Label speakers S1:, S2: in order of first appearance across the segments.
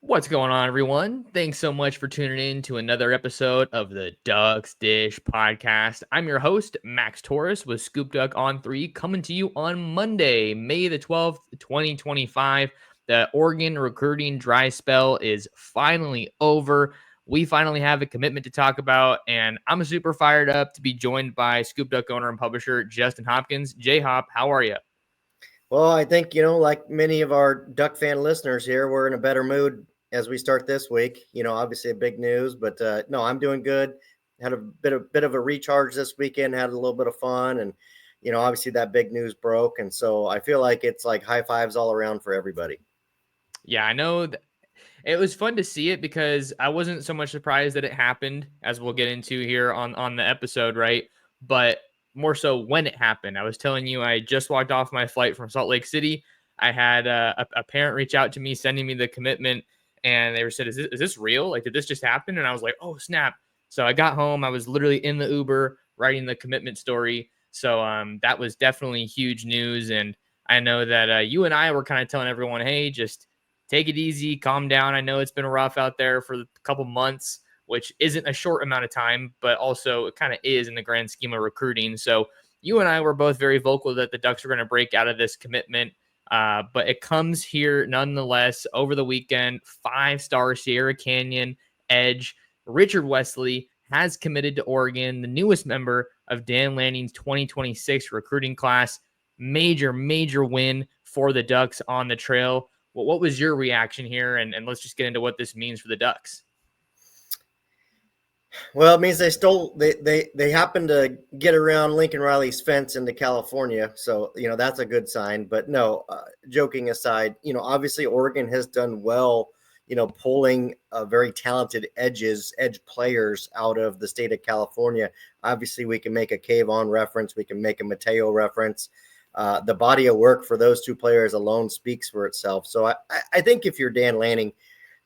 S1: What's going on, everyone? Thanks so much for tuning in to another episode of the Ducks Dish podcast. I'm your host, Max Torres, with ScoopDuck on 3, coming to you on Monday, May the 12th, 2025. The Oregon recruiting dry spell is finally over. We finally have a commitment to talk about, and I'm super fired up to be joined by ScoopDuck owner and publisher Justin Hopkins. J-Hop, how are you?
S2: Well, I think, like many of our Duck fan listeners here, we're in a better mood as we start this week. Obviously a big news, but no, I'm doing good. Had a bit of a recharge this weekend, had a little bit of fun, and obviously that big news broke, and so I feel like it's like high fives all around for everybody.
S1: Yeah, I know it was fun to see it because I wasn't so much surprised that it happened, as we'll get into here on the episode, right? But more so when it happened. I was telling you, I just walked off my flight from Salt Lake City. I had a parent reach out to me, sending me the commitment, and they said, is this real? Like, did this just happen? And I was like, oh, snap. So I got home. I was literally in the Uber writing the commitment story. So that was definitely huge news. And I know that you and I were kind of telling everyone, hey, just take it easy, calm down. I know it's been rough out there for a couple months, which isn't a short amount of time, but also it kind of is in the grand scheme of recruiting. So you and I were both very vocal that the Ducks were going to break out of this commitment. But it comes here nonetheless over the weekend. 5-star Sierra Canyon Edge Richard Wesley has committed to Oregon, the newest member of Dan Lanning's 2026 recruiting class. Major win for the Ducks on the trail. Well, what was your reaction here? And let's just get into what this means for the Ducks.
S2: Well, it means they happened to get around Lincoln Riley's fence into California, so that's a good sign. But no, joking aside, obviously Oregon has done well, pulling very talented edge players out of the state of California. Obviously, we can make a Kayvon reference, we can make a Mateo reference. The body of work for those two players alone speaks for itself. So I think if you're Dan Lanning,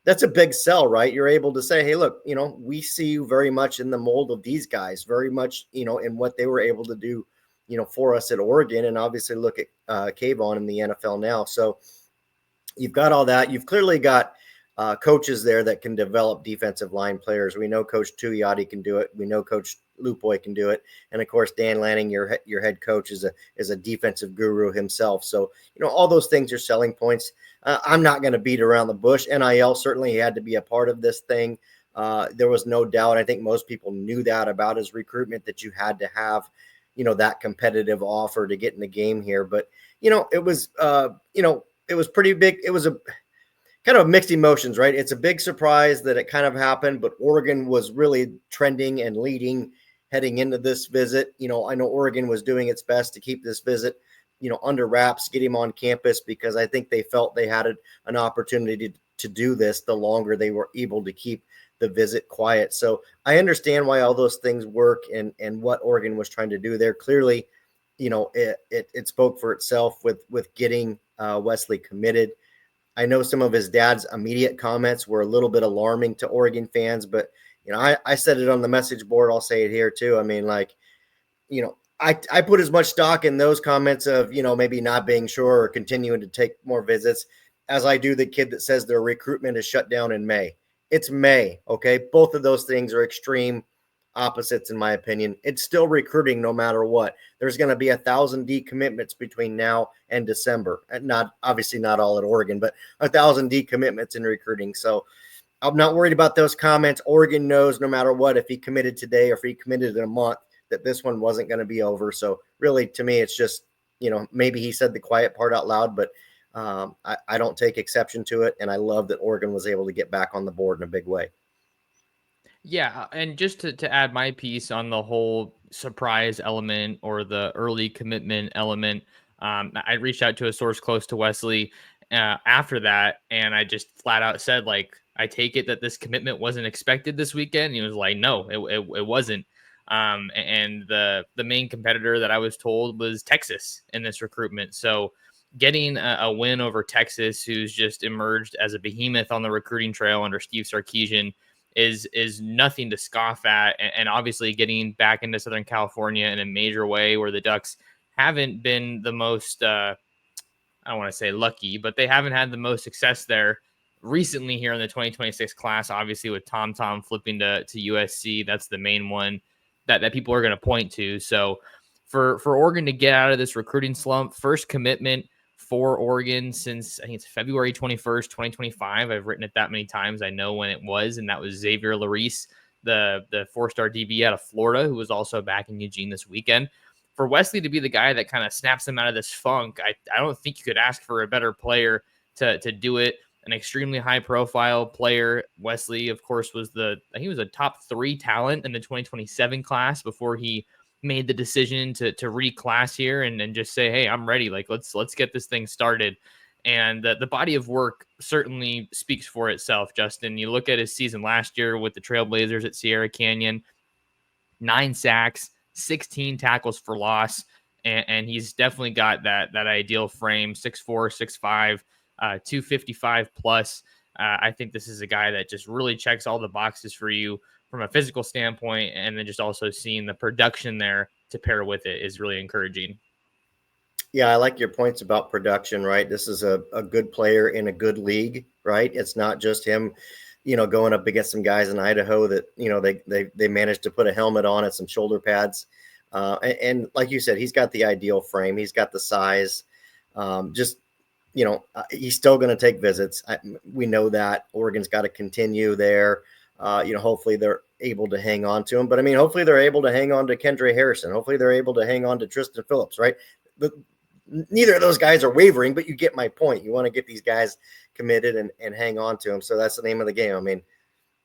S2: that's a big sell, right? You're able to say, hey, look, we see you very much in the mold of these guys, very much, in what they were able to do, for us at Oregon, and obviously look at Kayvon in the NFL now. So you've got all that. You've clearly got coaches there that can develop defensive line players. We know Coach Tuioti can do it. We know Coach Lupoy can do it. And of course, Dan Lanning, your head coach, is a defensive guru himself. So, all those things are selling points. I'm not going to beat around the bush. NIL certainly had to be a part of this thing. There was no doubt. I think most people knew that about his recruitment, that you had to have, that competitive offer to get in the game here. But, it was pretty big. It was a kind of mixed emotions, right? It's a big surprise that it kind of happened, but Oregon was really trending and leading heading into this visit. I know Oregon was doing its best to keep this visit, under wraps, get him on campus, because I think they felt they had an opportunity to do this the longer they were able to keep the visit quiet. So I understand why all those things work and what Oregon was trying to do there. Clearly, it spoke for itself with getting Wesley committed. I know some of his dad's immediate comments were a little bit alarming to Oregon fans, but, I said it on the message board. I'll say it here too. I mean, I put as much stock in those comments of, maybe not being sure or continuing to take more visits as I do the kid that says their recruitment is shut down in May. It's May. Okay. Both of those things are extreme opposites, in my opinion. It's still recruiting no matter what. There's going to be 1,000 decommitments between now and December. And not obviously not all at Oregon, but 1,000 decommitments in recruiting. So I'm not worried about those comments. Oregon knows no matter what, if he committed today or if he committed in a month, that this one wasn't going to be over. So really, to me, it's just, maybe he said the quiet part out loud, but I don't take exception to it. And I love that Oregon was able to get back on the board in a big way.
S1: Yeah, and just to add my piece on the whole surprise element or the early commitment element, I reached out to a source close to Wesley after that, and I just flat out said, like, I take it that this commitment wasn't expected this weekend. And he was like, no, it wasn't. And the main competitor that I was told was Texas in this recruitment. So getting a win over Texas, who's just emerged as a behemoth on the recruiting trail under Steve Sarkisian, is nothing to scoff at. And obviously getting back into Southern California in a major way, where the Ducks haven't been the most, I don't want to say lucky, but they haven't had the most success there. recently here in the 2026 class, obviously with Tom flipping to USC, that's the main one that people are going to point to. So for Oregon to get out of this recruiting slump, first commitment for Oregon since I think it's February 21st, 2025. I've written it that many times. I know when it was, and that was Xavier Larice, the 4-star DB out of Florida, who was also back in Eugene this weekend. For Wesley to be the guy that kind of snaps him out of this funk, I don't think you could ask for a better player to do it. An extremely high profile player. Wesley, of course, was he was a top 3 talent in the 2027 class before he made the decision to reclass here and just say, hey, I'm ready. Like, let's get this thing started. And the body of work certainly speaks for itself, Justin. You look at his season last year with the Trailblazers at Sierra Canyon, 9 sacks, 16 tackles for loss. And he's definitely got that ideal frame, 6'4", 6'5", 255 plus. I think this is a guy that just really checks all the boxes for you from a physical standpoint, and then just also seeing the production there to pair with it is really encouraging.
S2: Yeah, I like your points about production, right? This is a good player in a good league, right? It's not just him, going up against some guys in Idaho that, they managed to put a helmet on and some shoulder pads. And like you said, he's got the ideal frame. He's got the size. He's still going to take visits. We know that Oregon's got to continue there. Hopefully they're able to hang on to him. But, hopefully they're able to hang on to Kendra Harrison. Hopefully they're able to hang on to Tristan Phillips, right? Neither of those guys are wavering, but you get my point. You want to get these guys committed and hang on to them. So that's the name of the game.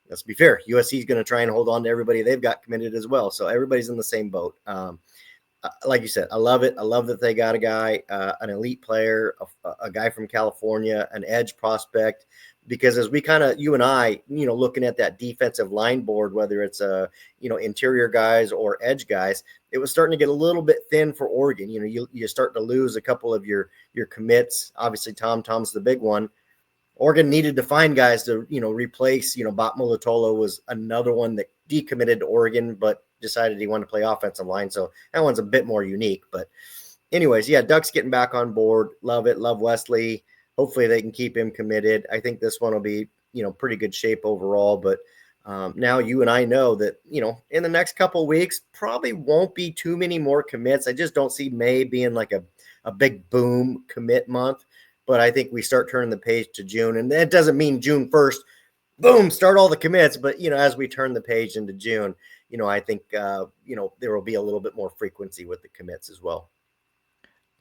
S2: Let's be fair. USC is going to try and hold on to everybody they've got committed as well. So everybody's in the same boat. Like you said, I love it. I love that they got a guy, an elite player, a guy from California, an edge prospect, because as we you and I, looking at that defensive line board, whether it's interior guys or edge guys, it was starting to get a little bit thin for Oregon. You start to lose a couple of your commits. Obviously, Tom's the big one. Oregon needed to find guys to, replace, Bot Mulatolo was another one that decommitted to Oregon, but decided he wanted to play offensive line. So that one's a bit more unique, but anyways, yeah, Duck's getting back on board. Love it. Love Wesley. Hopefully they can keep him committed. I think this one will be, pretty good shape overall, but now you and I know that, in the next couple of weeks, probably won't be too many more commits. I just don't see May being like a big boom commit month. But I think we start turning the page to June, and that doesn't mean June 1st, boom, start all the commits. But, as we turn the page into June, I think, there will be a little bit more frequency with the commits as well.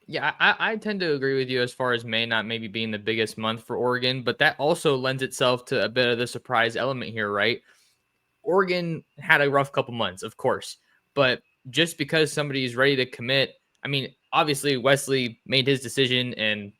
S1: Yeah, I tend to agree with you as far as May not maybe being the biggest month for Oregon, but that also lends itself to a bit of the surprise element here, right? Oregon had a rough couple months, of course, but just because somebody's ready to commit, obviously Wesley made his decision and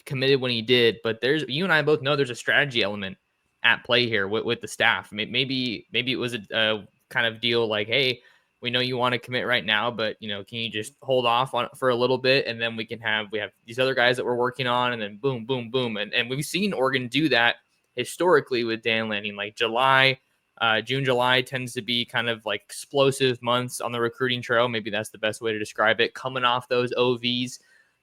S1: committed when he did, but you and I both know there's a strategy element at play here with the staff. Maybe it was a kind of deal like, hey, we know you want to commit right now, but can you just hold off on it for a little bit, and then we have these other guys that we're working on, and then boom, boom, boom, and we've seen Oregon do that historically with Dan Lanning. Like June, July tends to be kind of like explosive months on the recruiting trail. Maybe that's the best way to describe it. Coming off those OVs.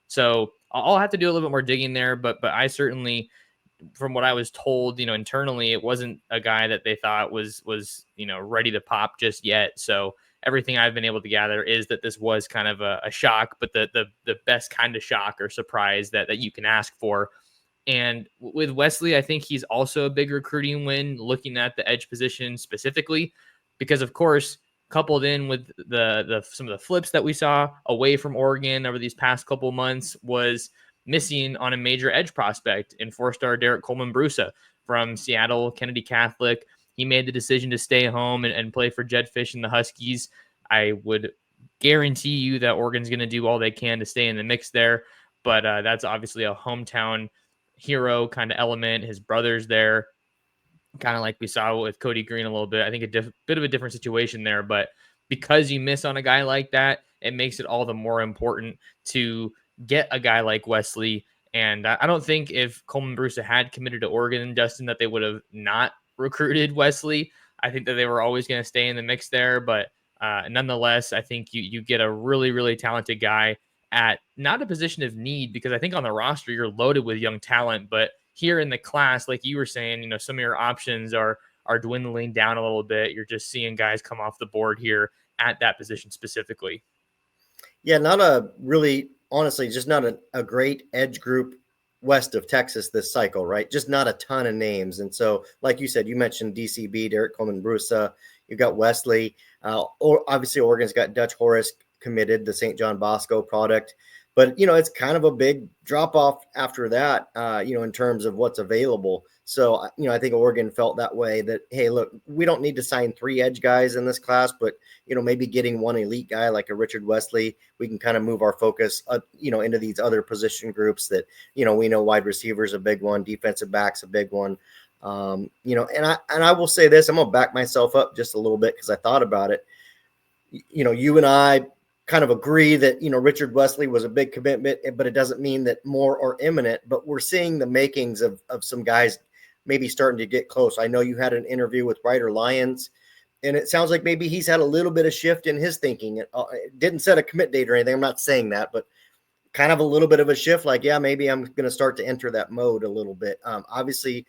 S1: So I'll have to do a little bit more digging there, but I certainly, from what I was told, internally, it wasn't a guy that they thought was ready to pop just yet. So everything I've been able to gather is that this was kind of a shock, but the best kind of shock or surprise that you can ask for. And with Wesley, I think he's also a big recruiting win, looking at the edge position specifically, because of course, coupled in with the some of the flips that we saw away from Oregon over these past couple months, was missing on a major edge prospect in 4-star Derek Coleman Brusa from Seattle Kennedy Catholic. He made the decision to stay home and play for Jed Fish and the Huskies. I would guarantee you that Oregon's going to do all they can to stay in the mix there, but that's obviously a hometown hero kind of element. His brother's there, kind of like we saw with Cody Green a little bit. I think a bit of a different situation there, but because you miss on a guy like that, it makes it all the more important to get a guy like Wesley. And I don't think if Coleman Brusa had committed to Oregon, Justin, that they would have not recruited Wesley. I think that they were always going to stay in the mix there, but nonetheless, I think you get a really, really talented guy at not a position of need, because I think on the roster you're loaded with young talent, but here in the class, like you were saying, some of your options are dwindling down a little bit. You're just seeing guys come off the board here at that position specifically.
S2: Yeah, not a really, honestly, just not a great edge group west of Texas this cycle, right? Just not a ton of names. And so, like you said, you mentioned DCB, Derek Coleman Brusa. You've got Wesley. Or obviously, Oregon's got Dutch Horace committed, the St. John Bosco product. But, it's kind of a big drop off after that, in terms of what's available. So, I think Oregon felt that way that, hey, look, we don't need to sign 3 edge guys in this class, but, maybe getting one elite guy like a Richard Wesley, we can kind of move our focus, into these other position groups that, we know wide receivers a big one, defensive backs a big one. And I will say this, I'm going to back myself up just a little bit because I thought about it. You and I kind of agree that, Richard Wesley was a big commitment, but it doesn't mean that more are imminent, but we're seeing the makings of some guys maybe starting to get close. I know you had an interview with Ryder Lyons, and it sounds like maybe he's had a little bit of shift in his thinking. It didn't set a commit date or anything. I'm not saying that, but kind of a little bit of a shift. Like, yeah, maybe I'm going to start to enter that mode a little bit. Obviously,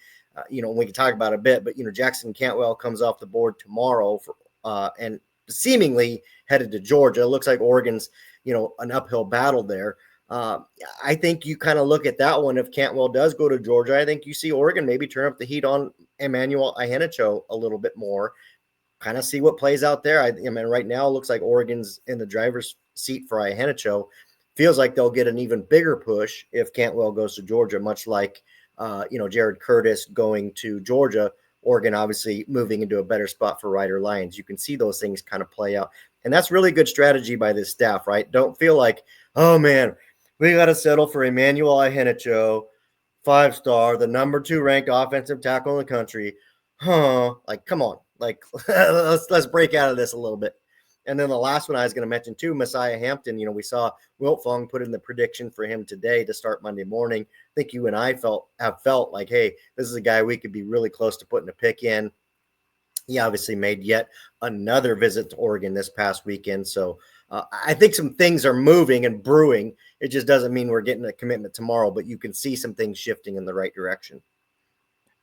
S2: we can talk about it a bit, but, Jackson Cantwell comes off the board tomorrow and seemingly headed to Georgia. It looks like Oregon's, an uphill battle there. I think you kind of look at that one. If Cantwell does go to Georgia, I think you see Oregon maybe turn up the heat on Emmanuel Ihenacho a little bit more, kind of see what plays out there. I mean, right now it looks like Oregon's in the driver's seat for Ihenacho. Feels like they'll get an even bigger push if Cantwell goes to Georgia, much like, Jared Curtis going to Georgia. Oregon obviously moving into a better spot for Ryder Lyons. You can see those things kind of play out. And that's really good strategy by this staff, right? Don't feel like, oh man, we got to settle for Emmanuel Ihenacho, 5-star, the number 2 ranked offensive tackle in the country. Like, come on. Like, let's break out of this a little bit. And then the last one I was going to mention too, Messiah Hampton. We saw Wilt Fong put in the prediction for him today to start Monday morning. I think you and I have felt like, hey, this is a guy we could be really close to putting a pick in. He obviously made yet another visit to Oregon this past weekend. So I think some things are moving and brewing. It just doesn't mean we're getting a commitment tomorrow, but you can see some things shifting in the right direction.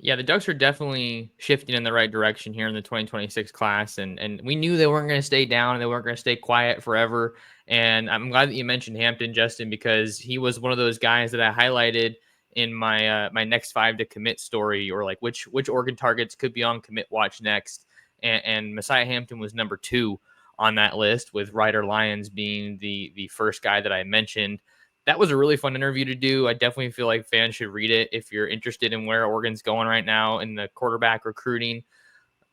S1: Yeah, the Ducks are definitely shifting in the right direction here in the 2026 class. And we knew they weren't going to stay down and they weren't going to stay quiet forever. And I'm glad that you mentioned Hampton, Justin, because he was one of those guys that I highlighted in my my next 5 to commit story, or like which Oregon targets could be on commit watch next. And Messiah Hampton was number 2 on that list, with Ryder Lyons being the first guy that I mentioned. That was a really fun interview to do. I definitely feel like fans should read it if you're interested in where Oregon's going right now in the quarterback recruiting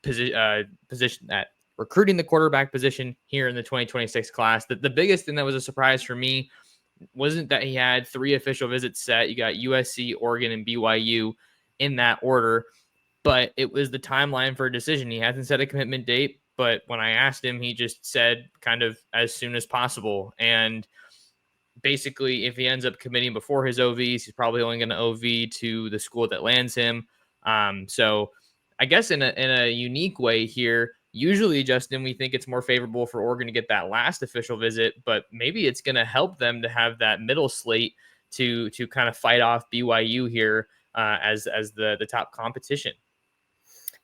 S1: position, at recruiting the quarterback position here in the 2026 class. The biggest thing that was a surprise for me wasn't that he had 3 official visits set. You got USC, Oregon, and BYU in that order, but it was the timeline for a decision. He hasn't set a commitment date, but when I asked him, he just said kind of as soon as possible. And basically, if he ends up committing before his OVs, he's probably only going to OV to the school that lands him. So I guess in a unique way here, usually, Justin, we think it's more favorable for Oregon to get that last official visit, but maybe it's going to help them to have that middle slate to kind of fight off BYU here as the top competition.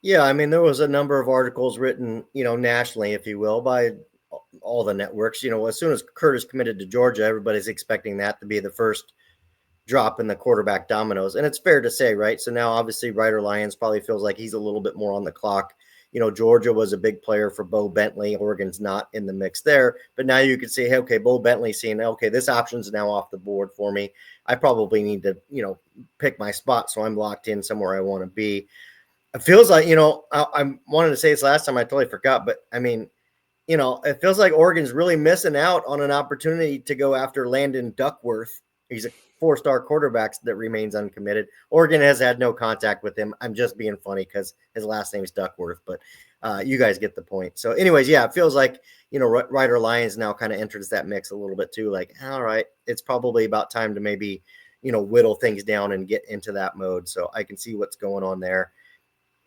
S2: Yeah, I mean, there was a number of articles written, nationally, if you will, by all the networks. As soon as Curtis committed to Georgia, everybody's expecting that to be the first drop in the quarterback dominoes. And it's fair to say, right? So now obviously Ryder Lyons probably feels like he's a little bit more on the clock. Georgia was a big player for Bo Bentley. Oregon's not in the mix there. But now you could say, hey, okay, Bo Bentley seeing, okay, this option's now off the board for me. I probably need to, pick my spot so I'm locked in somewhere I want to be. It feels like, I wanted to say this last time, I totally forgot, but I mean, it feels like Oregon's really missing out on an opportunity to go after Landon Duckworth. He's a 4-star quarterback that remains uncommitted. Oregon has had no contact with him. I'm just being funny because his last name is Duckworth, but you guys get the point. So anyways, yeah, it feels like, Ryder Lyons now kind of enters that mix a little bit too. Like, all right, it's probably about time to maybe, whittle things down and get into that mode. So I can see what's going on there.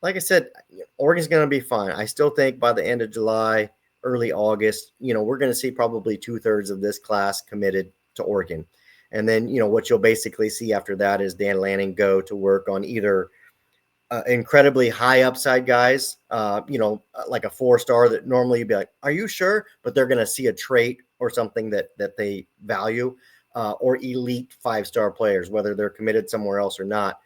S2: Like I said, Oregon's going to be fine. I still think by the end of July, early August, we're going to see probably 2/3 of this class committed to Oregon. And then, what you'll basically see after that is Dan Lanning go to work on either incredibly high upside guys, like a 4-star that normally you'd be like, are you sure? But they're going to see a trait or something that they value, or elite 5-star players, whether they're committed somewhere else or not.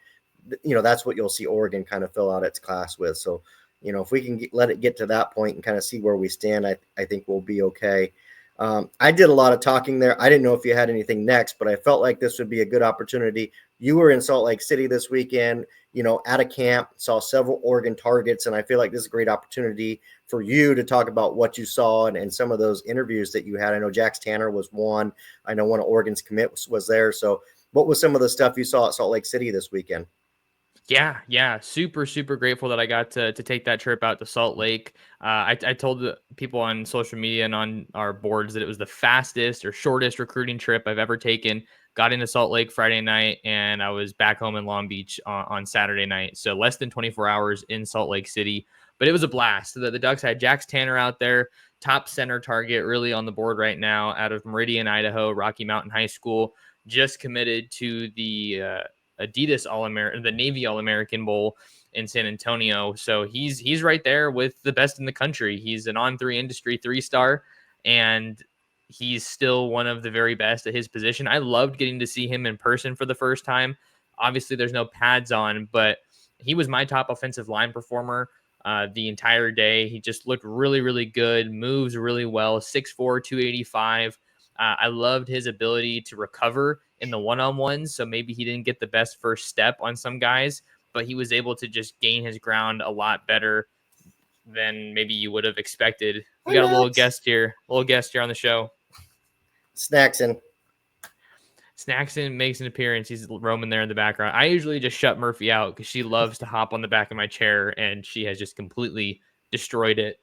S2: That's what you'll see Oregon kind of fill out its class with. So, if we can let it get to that point and kind of see where we stand, I think we'll be okay. I did a lot of talking there. I didn't know if you had anything next, but I felt like this would be a good opportunity. You were in Salt Lake City this weekend, at a camp, saw several Oregon targets, and I feel like this is a great opportunity for you to talk about what you saw and some of those interviews that you had. I know Jax Tanner was one. I know one of Oregon's commits was there. So what was some of the stuff you saw at Salt Lake City this weekend?
S1: Yeah. Super, super grateful that I got to take that trip out to Salt Lake. I told the people on social media and on our boards that it was the fastest or shortest recruiting trip I've ever taken. Got into Salt Lake Friday night, and I was back home in Long Beach on Saturday night. So less than 24 hours in Salt Lake City, but it was a blast. The Ducks had Jax Tanner out there, top center target, really on the board right now, out of Meridian, Idaho, Rocky Mountain High School, just committed to the Adidas All-American, the Navy All-American Bowl in San Antonio. So he's right there with the best in the country. He's an On3 industry 3-star, and he's still one of the very best at his position. I loved getting to see him in person for the first time. Obviously, there's no pads on, but he was my top offensive line performer the entire day. He just looked really, really good, moves really well, 6'4", 285. I loved his ability to recover in the one-on-ones. So maybe he didn't get the best first step on some guys, but he was able to just gain his ground a lot better than maybe you would have expected. We got a little guest here on the show.
S2: Snackson
S1: makes an appearance. He's roaming there in the background. I usually just shut Murphy out because she loves to hop on the back of my chair, and she has just completely destroyed it,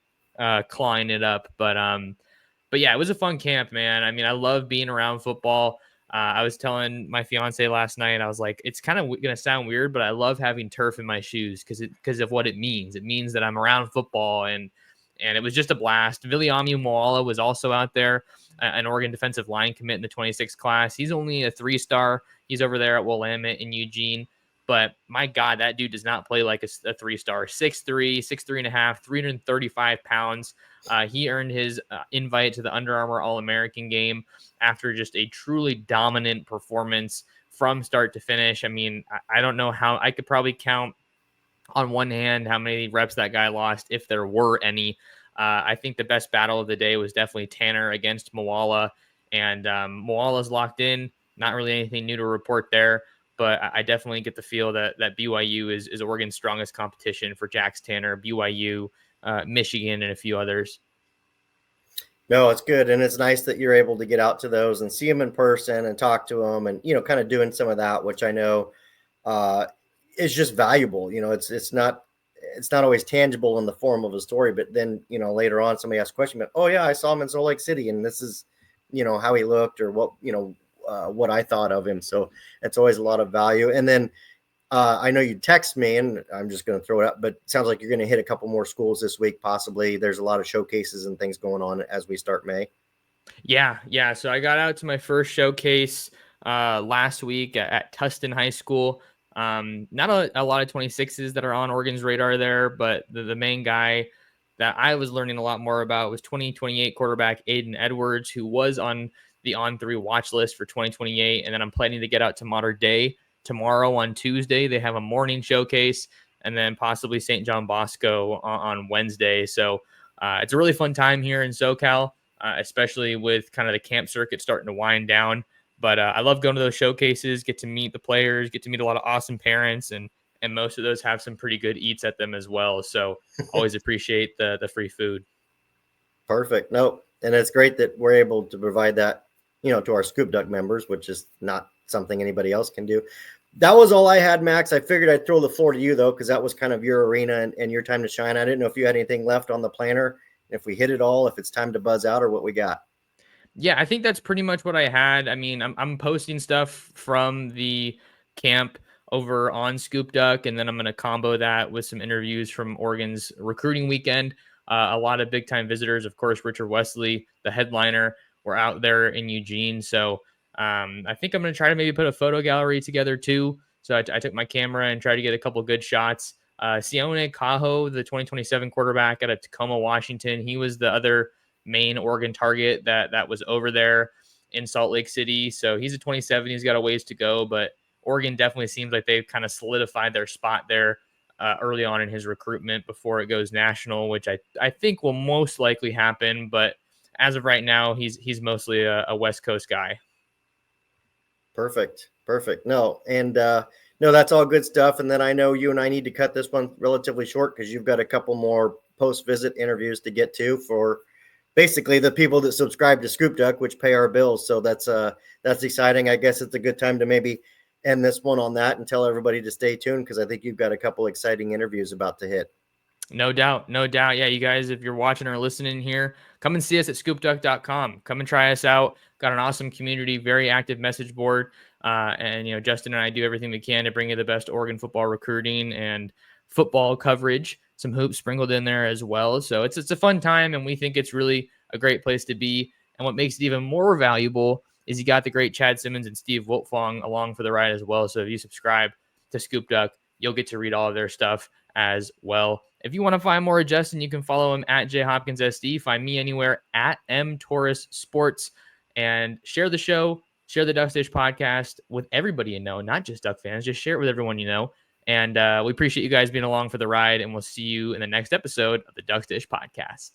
S1: clawing it up. But yeah, it was a fun camp, man. I mean, I love being around football. I was telling my fiance last night, I was like, it's kind of going to sound weird, but I love having turf in my shoes because of what it means. It means that I'm around football, and it was just a blast. Viliami Moala was also out there, an Oregon defensive line commit in the 26 class. He's only a 3-star. He's over there at Willamette in Eugene. But my God, that dude does not play like a 3-star. 6'3", 6'3.5", 335 pounds. He earned his invite to the Under Armour All-American game after just a truly dominant performance from start to finish. I mean, I don't know how I could probably count on one hand how many reps that guy lost, if there were any. I think the best battle of the day was definitely Tanner against Moala, and Moala's locked in. Not really anything new to report there, but I definitely get the feel that BYU is Oregon's strongest competition for Jax Tanner, BYU, Michigan, and a few others.
S2: No, it's good. And it's nice that you're able to get out to those and see them in person and talk to them and, kind of doing some of that, which I know is just valuable. It's not always tangible in the form of a story, but then, later on somebody asks a question, but, oh yeah, I saw him in Salt Lake City and this is, how he looked or what I thought of him. So it's always a lot of value. And then I know you text me, and I'm just going to throw it up, but it sounds like you're going to hit a couple more schools this week. Possibly there's a lot of showcases and things going on as we start May.
S1: Yeah. So I got out to my first showcase last week at Tustin High School. Not a lot of 26s that are on Oregon's radar there, but the main guy that I was learning a lot more about was 2028 quarterback Aiden Edwards, who was on the On3 watch list for 2028. And then I'm planning to get out to Mater Dei tomorrow on Tuesday. They have a morning showcase, and then possibly St. John Bosco on Wednesday. So it's a really fun time here in SoCal, especially with kind of the camp circuit starting to wind down. But I love going to those showcases, get to meet the players, get to meet a lot of awesome parents, and most of those have some pretty good eats at them as well. So always appreciate the free food.
S2: Perfect. No, and it's great that we're able to provide that, to our ScoopDuck members, which is not something anybody else can do. That was all I had, Max. I figured I'd throw the floor to you, though, because that was kind of your arena and your time to shine. I didn't know if you had anything left on the planner, if we hit it all, if it's time to buzz out or what we got.
S1: Yeah, I think that's pretty much what I had. I mean, I'm posting stuff from the camp over on ScoopDuck, and then I'm going to combo that with some interviews from Oregon's recruiting weekend. A lot of big-time visitors, of course, Richard Wesley, the headliner, were out there in Eugene. So I think I'm going to try to maybe put a photo gallery together too. So I took my camera and tried to get a couple good shots. Sione Cajo, the 2027 quarterback out of Tacoma, Washington, he was the other main Oregon target that was over there in Salt Lake City. So he's a 27. He's got a ways to go, but Oregon definitely seems like they've kind of solidified their spot there early on in his recruitment before it goes national, which I think will most likely happen. But as of right now, he's mostly a West Coast guy.
S2: Perfect. No, and no, that's all good stuff. And then I know you and I need to cut this one relatively short because you've got a couple more post-visit interviews to get to for basically the people that subscribe to ScoopDuck, which pay our bills. So that's exciting. I guess it's a good time to maybe end this one on that and tell everybody to stay tuned because I think you've got a couple exciting interviews about to hit.
S1: No doubt. Yeah, you guys, if you're watching or listening here, come and see us at scoopduck.com. Come and try us out. Got an awesome community, very active message board. And, Justin and I do everything we can to bring you the best Oregon football recruiting and football coverage, some hoops sprinkled in there as well. So it's a fun time, and we think it's really a great place to be. And what makes it even more valuable is you got the great Chad Simmons and Steve Wiltfong along for the ride as well. So if you subscribe to ScoopDuck, you'll get to read all of their stuff as well. If you want to find more of Justin, you can follow him at jhopkinssd. Find me anywhere at Torres Sports, and share the show, share the Duck Dish podcast with everybody you know, not just Duck fans. Just share it with everyone you know. And we appreciate you guys being along for the ride, and we'll see you in the next episode of the Duck Dish podcast.